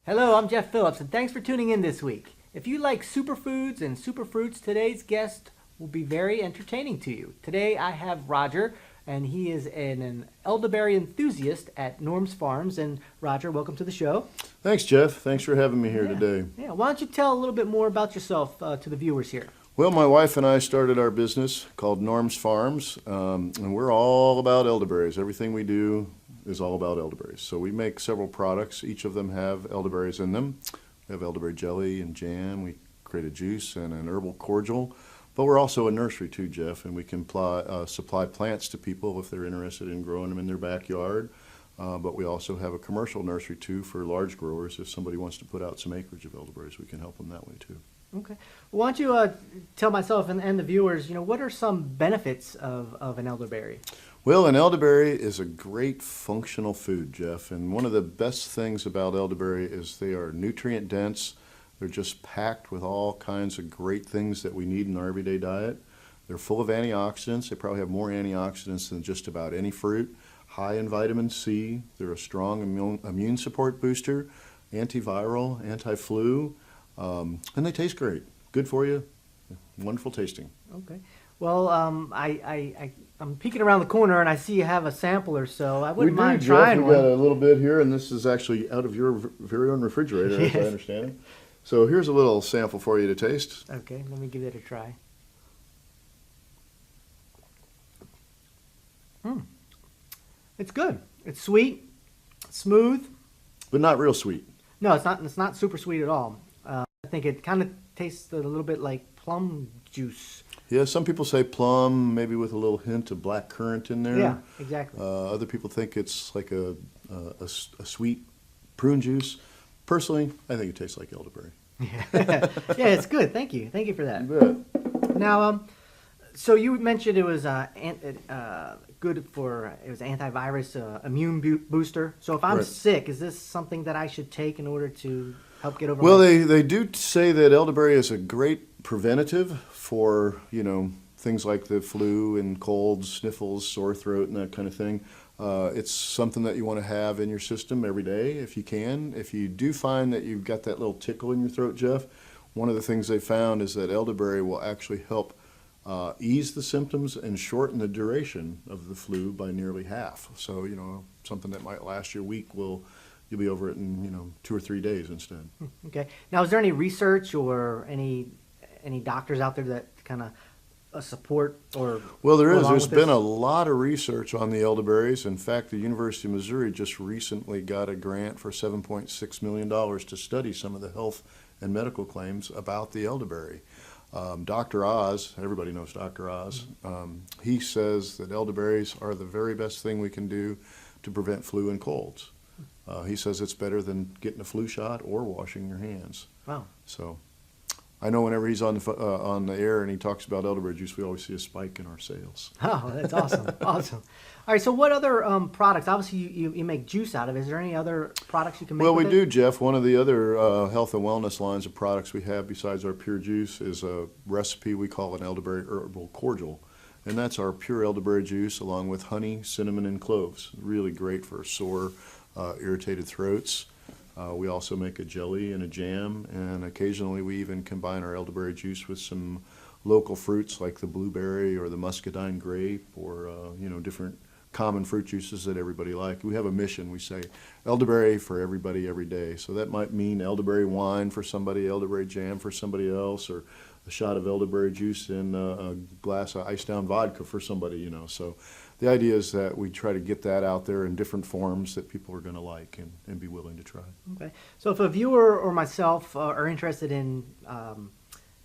Hello, I'm Jeff Phillips, and thanks for tuning in this week. If you like superfoods and superfruits, today's guest will be very entertaining to you. Today I have Roger, and he is an elderberry enthusiast at Norm's Farms. And Roger, welcome to the show. Thanks, Jeff. Thanks for having me here today. Yeah, why don't you tell a little bit more about yourself to the viewers here? Well, my wife and I started our business called Norm's Farms, and we're all about elderberries. Everything we do is all about elderberries. So we make several products. Each of them have elderberries in them. We have elderberry jelly and jam. We create a juice and an herbal cordial. But we're also a nursery too, Jeff, and we can supply plants to people if they're interested in growing them in their backyard. But we also have a commercial nursery too for large growers. If somebody wants to put out some acreage of elderberries, we can help them that way too. Okay. Well, why don't you tell myself and the viewers, what are some benefits of an elderberry? Well, an elderberry is a great functional food, Jeff, and one of the best things about elderberry is they are nutrient dense. They're just packed with all kinds of great things that we need in our everyday diet. They're full of antioxidants. They probably have more antioxidants than just about any fruit. High in vitamin C. They're a strong immune support booster, antiviral, anti-flu, and they taste great. Good for you. Wonderful tasting. Okay. Well, I'm peeking around the corner and I see you have a sample or so. I wouldn't mind trying one. We got a little bit here, and this is actually out of your very own refrigerator, Yes. as I understand it. So here's a little sample for you to taste. Okay, let me give it a try. It's good. It's sweet, smooth. But not real sweet. No, it's not. It's not super sweet at all. I think it kind of tastes a little bit like plum juice. Yeah, some people say plum, maybe with a little hint of black currant in there. Yeah, exactly. Other people think it's like a sweet prune juice. Personally, I think it tastes like elderberry. Yeah, yeah, it's good. Thank you. Thank you for that. You bet. Now, so you mentioned it was good for it was antivirus, immune booster. So if I'm Right. sick, is this something that I should take in order to help get over? Well, they do say that elderberry is a great preventative for, things like the flu and colds, sniffles, sore throat, and that kind of thing. It's something that you want to have in your system every day if you can. If you do find that you've got that little tickle in your throat, Jeff, one of the things they found is that elderberry will actually help ease the symptoms and shorten the duration of the flu by nearly half. So, something that might last you a week you'll be over it in, 2 or 3 days instead. Okay. Now, is there any research or any doctors out there that kind of support or? Well, there go is. along There's with been this? a lot of research on the elderberries. In fact, the University of Missouri just recently got a grant for $7.6 million to study some of the health and medical claims about the elderberry. Dr. Oz, everybody knows Dr. Oz, he says that elderberries are the very best thing we can do to prevent flu and colds. He says it's better than getting a flu shot or washing your hands. Wow. So I know whenever he's on the air and he talks about elderberry juice, we always see a spike in our sales. Oh, that's awesome. Awesome. All right. So what other products? Obviously, you make juice out of it. Is there any other products you can make Well, we with do, it? Jeff. One of the other health and wellness lines of products we have besides our pure juice is a recipe we call an elderberry herbal cordial. And that's our pure elderberry juice along with honey, cinnamon, and cloves. Really great for sore, irritated throats. We also make a jelly and a jam, and occasionally we even combine our elderberry juice with some local fruits like the blueberry or the muscadine grape or, different common fruit juices that everybody likes. We have a mission. We say elderberry for everybody every day. So that might mean elderberry wine for somebody, elderberry jam for somebody else, or a shot of elderberry juice in a glass of iced down vodka for somebody, So the idea is that we try to get that out there in different forms that people are going to like and be willing to try. Okay. So if a viewer or myself are interested in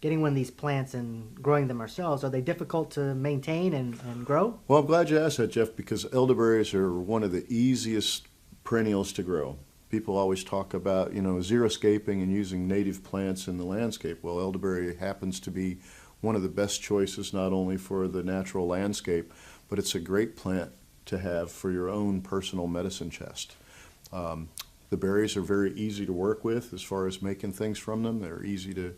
getting one of these plants and growing them ourselves, are they difficult to maintain and grow? Well, I'm glad you asked that, Jeff, because elderberries are one of the easiest perennials to grow. People always talk about, xeriscaping and using native plants in the landscape. Well, elderberry happens to be one of the best choices not only for the natural landscape, but it's a great plant to have for your own personal medicine chest. The berries are very easy to work with as far as making things from them. They're easy to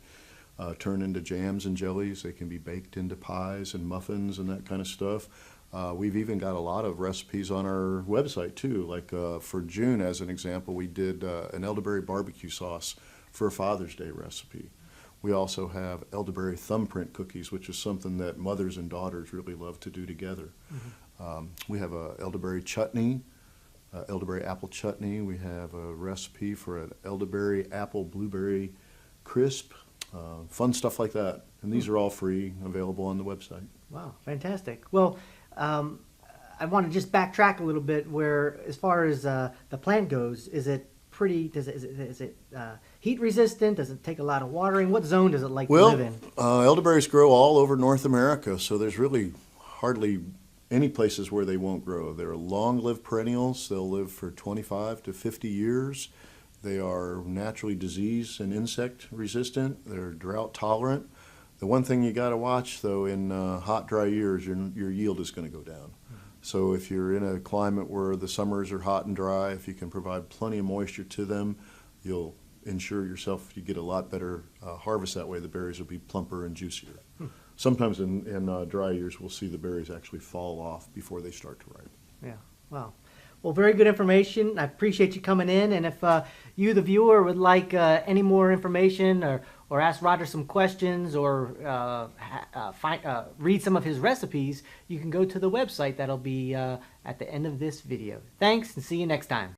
turn into jams and jellies. They can be baked into pies and muffins and that kind of stuff. We've even got a lot of recipes on our website too. Like for June, as an example, we did an elderberry barbecue sauce for a Father's Day recipe. We also have elderberry thumbprint cookies, which is something that mothers and daughters really love to do together. We have a elderberry chutney, elderberry apple chutney. We have a recipe for an elderberry apple blueberry crisp, fun stuff like that. And these are all free, available on the website. Wow, fantastic. Well, I want to just backtrack a little bit. Where, as far as the plant goes, is it pretty? Is it heat resistant? Does it take a lot of watering? What zone does it like to live in? Elderberries grow all over North America, so there's really hardly any places where they won't grow. They're long-lived perennials. They'll live for 25 to 50 years. They are naturally disease and insect resistant. They're drought tolerant. The one thing you got to watch, though, in hot, dry years, your yield is going to go down. So if you're in a climate where the summers are hot and dry, if you can provide plenty of moisture to them, you'll ensure yourself you get a lot better harvest that way. The berries will be plumper and juicier. Sometimes in dry years, we'll see the berries actually fall off before they start to ripen. Yeah, wow. Well, very good information. I appreciate you coming in. And if you, the viewer, would like any more information or ask Roger some questions or read some of his recipes, you can go to the website. That'll be at the end of this video. Thanks, and see you next time.